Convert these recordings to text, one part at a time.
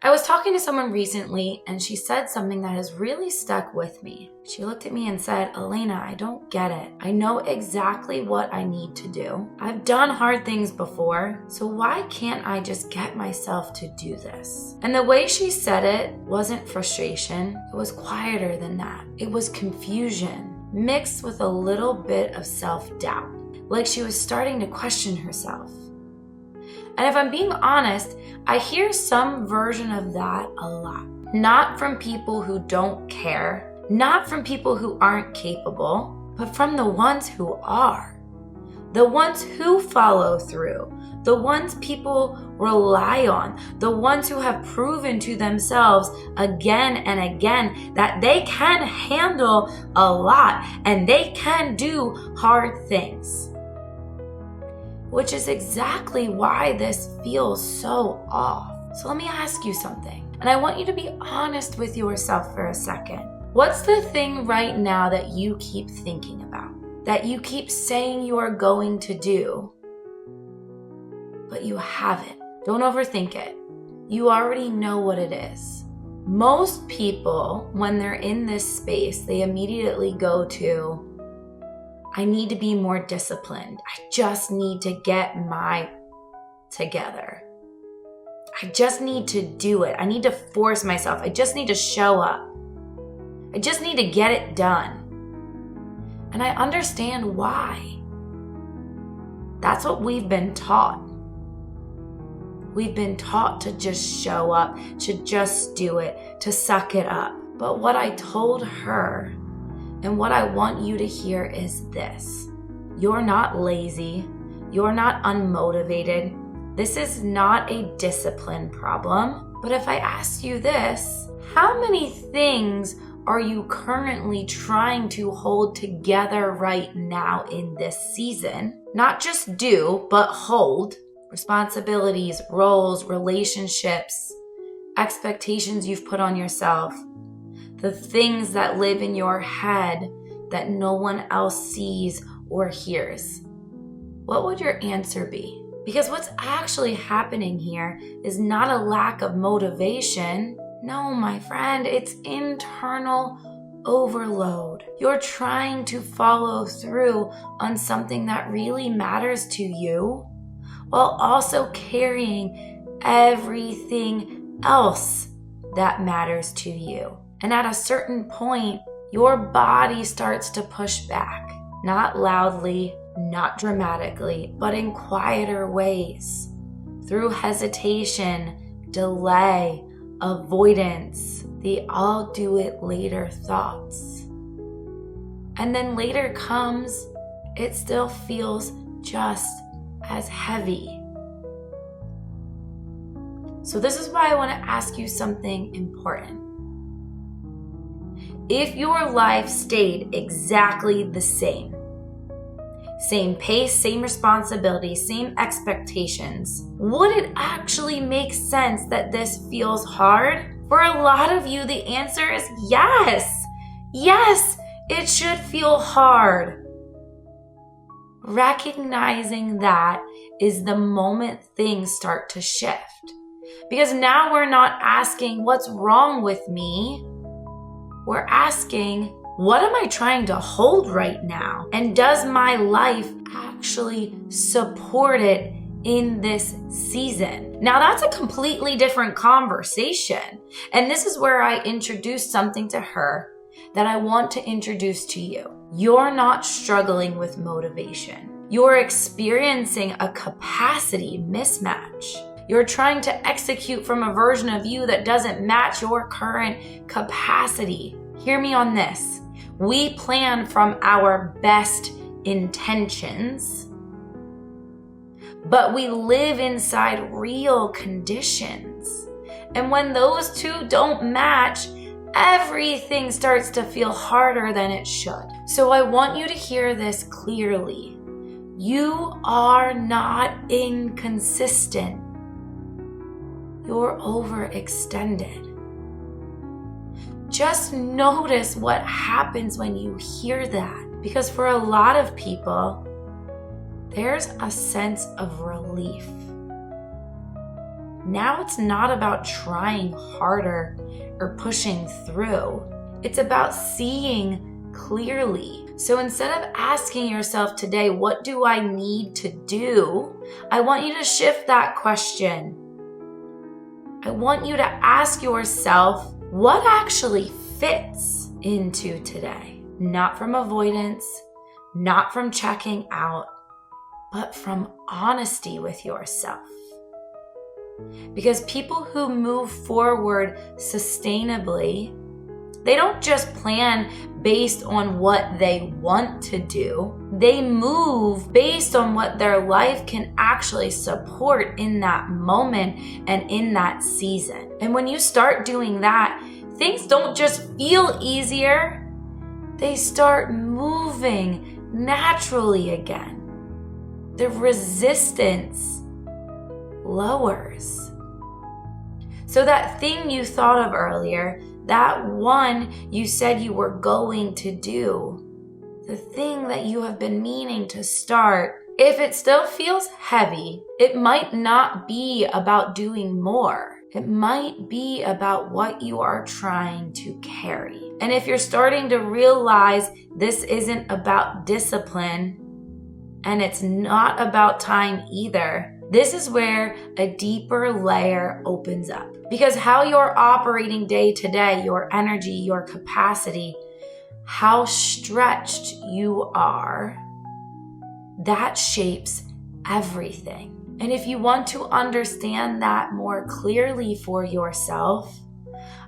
I was talking to someone recently and she said something that has really stuck with me. She looked at me and said, Elena, I don't get it. I know exactly what I need to do. I've done hard things before, so why can't I just get myself to do this? And the way she said it wasn't frustration. It was quieter than that. It was confusion mixed with a little bit of self-doubt, like she was starting to question herself. And if I'm being honest, I hear some version of that a lot. Not from people who don't care, not from people who aren't capable, but from the ones who are. The ones who follow through, the ones people rely on, the ones who have proven to themselves again and again that they can handle a lot and they can do hard things. Which is exactly why this feels so off. So let me ask you something, and I want you to be honest with yourself for a second. What's the thing right now that you keep thinking about, that you keep saying you are going to do, but you haven't? Don't overthink it. You already know what it is. Most people, when they're in this space, they immediately go to, I need to be more disciplined. I just need to get my together. I just need to do it. I need to force myself. I just need to show up. I just need to get it done. And I understand why. That's what we've been taught. We've been taught to just show up, to just do it, to suck it up. But what I told her, and what I want you to hear is this. You're not lazy. You're not unmotivated. This is not a discipline problem. But if I ask you this, how many things are you currently trying to hold together right now in this season? Not just do, but hold. Responsibilities, roles, relationships, expectations you've put on yourself. The things that live in your head that no one else sees or hears. What would your answer be? Because what's actually happening here is not a lack of motivation. No, my friend, it's internal overload. You're trying to follow through on something that really matters to you while also carrying everything else that matters to you. And at a certain point, your body starts to push back. Not loudly, not dramatically, but in quieter ways. Through hesitation, delay, avoidance, the I'll do it later thoughts. And then later comes, it still feels just as heavy. So this is why I want to ask you something important. If your life stayed exactly the same pace, same responsibilities, same expectations, would it actually make sense that this feels hard? For a lot of you, the answer is yes. Yes, it should feel hard. Recognizing that is the moment things start to shift. Because now we're not asking, what's wrong with me? We're asking, what am I trying to hold right now? And does my life actually support it in this season? Now that's a completely different conversation. And this is where I introduce something to her that I want to introduce to you. You're not struggling with motivation. You're experiencing a capacity mismatch. You're trying to execute from a version of you that doesn't match your current capacity. Hear me on this. We plan from our best intentions, but we live inside real conditions. And when those two don't match, everything starts to feel harder than it should. So I want you to hear this clearly. You are not inconsistent. You're overextended. Just notice what happens when you hear that. Because for a lot of people, there's a sense of relief. Now it's not about trying harder or pushing through. It's about seeing clearly. So instead of asking yourself today, what do I need to do? I want you to shift that question. I want you to ask yourself, what actually fits into today? Not from avoidance, not from checking out, but from honesty with yourself. Because people who move forward sustainably, they don't just plan based on what they want to do. They move based on what their life can actually support in that moment and in that season. And when you start doing that, things don't just feel easier, they start moving naturally again. The resistance lowers. So that thing you thought of earlier, that one you said you were going to do, the thing that you have been meaning to start, if it still feels heavy, it might not be about doing more. It might be about what you are trying to carry. And if you're starting to realize this isn't about discipline and it's not about time either, this is where a deeper layer opens up. Because how you're operating day to day, your energy, your capacity, how stretched you are, that shapes everything. And if you want to understand that more clearly for yourself,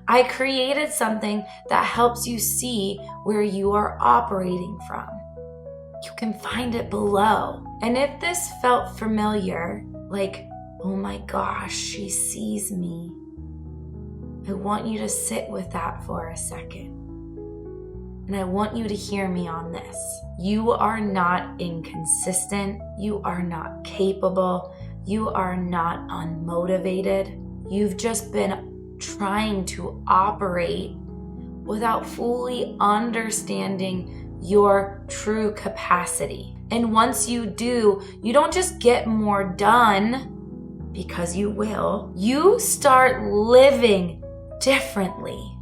I created something that helps you see where you are operating from. You can find it below. And if this felt familiar, like, oh my gosh, she sees me, I want you to sit with that for a second. And I want you to hear me on this. You are not inconsistent. You are not capable. You are not unmotivated. You've just been trying to operate without fully understanding your true capacity. And once you do, you don't just get more done, because you will. You start living differently.